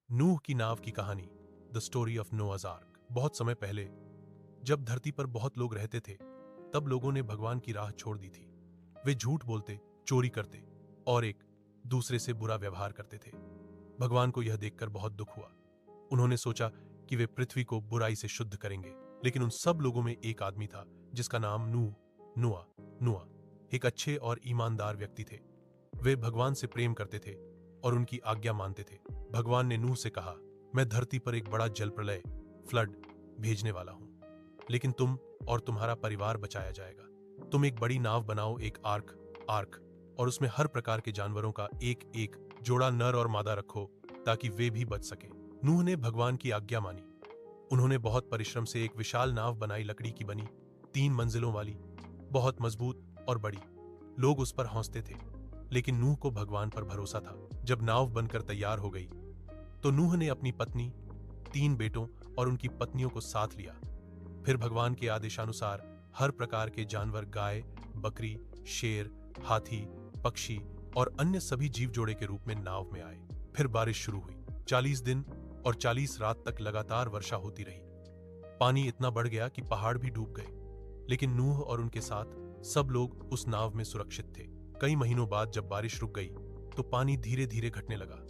नूह की नाव की कहानी, द स्टोरी ऑफ नोआज आर्क। बहुत समय पहले जब धरती पर बहुत लोग रहते थे, तब लोगों ने भगवान की राह छोड़ दी थी। वे झूठ बोलते, चोरी करते और एक दूसरे से बुरा व्यवहार करते थे। भगवान को यह देखकर बहुत दुख हुआ। उन्होंने सोचा कि वे पृथ्वी को बुराई से शुद्ध करेंगे, लेकिन उन सब लोगों में एक आदमी था जिसका नाम नुआ एक अच्छे और ईमानदार व्यक्ति थे। वे भगवान से प्रेम करते थे और उनकी आज्ञा मानते थे। भगवान ने नूह से कहा, मैं धरती पर एक बड़ा जल प्रलय फ्लड भेजने वाला हूं, लेकिन तुम और तुम्हारा परिवार बचाया जाएगा। तुम एक बड़ी नाव बनाओ, एक आर्क, और उसमें हर प्रकार के जानवरों का एक एक जोड़ा नर और मादा रखो, ताकि वे भी बच सके। नूह ने भगवान की आज्ञा मानी। उन्होंने बहुत परिश्रम से एक विशाल नाव बनाई, लकड़ी की बनी, 3 मंजिलों वाली, बहुत मजबूत और बड़ी। लोग उस पर हंसते थे, लेकिन नूह को भगवान पर भरोसा था। जब नाव बनकर तैयार हो गई, तो नूह ने अपनी पत्नी, 3 बेटों और उनकी पत्नियों को साथ लिया। फिर भगवान के आदेशानुसार हर प्रकार के जानवर, गाय, बकरी, शेर, हाथी, पक्षी और अन्य सभी जीव जोड़े के रूप में नाव में आए। फिर बारिश शुरू हुई। 40 दिन और 40 रात तक लगातार वर्षा होती रही। पानी इतना बढ़ गया कि पहाड़ भी डूब गए, लेकिन नूह और उनके साथ सब लोग उस नाव में सुरक्षित थे। कई महीनों बाद जब बारिश रुक गई, तो पानी धीरे धीरे घटने लगा।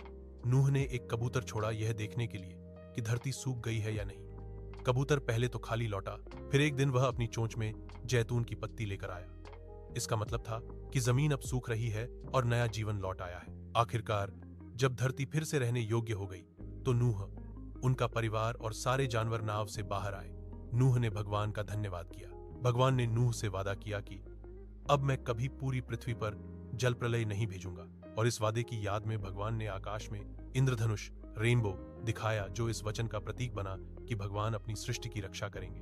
नूह ने एक कबूतर छोड़ा, यह देखने के लिए कि धरती सूख गई है या नहीं। कबूतर पहले तो खाली लौटा, फिर एक दिन वह अपनी चोंच में जैतून की पत्ती लेकर आया। इसका मतलब था कि जमीन अब सूख रही है और नया जीवन लौट आया है। आखिरकार जब धरती फिर से रहने योग्य हो गई, तो नूह, उनका परिवार और सारे जानवर नाव से बाहर आए। नूह ने भगवान का धन्यवाद किया। भगवान ने नूह से वादा किया कि अब मैं कभी पूरी पृथ्वी पर जल प्रलय नहीं भेजूंगा, और इस वादे की याद में भगवान ने आकाश में इंद्रधनुष, रेनबो दिखाया, जो इस वचन का प्रतीक बना कि भगवान अपनी सृष्टि की रक्षा करेंगे।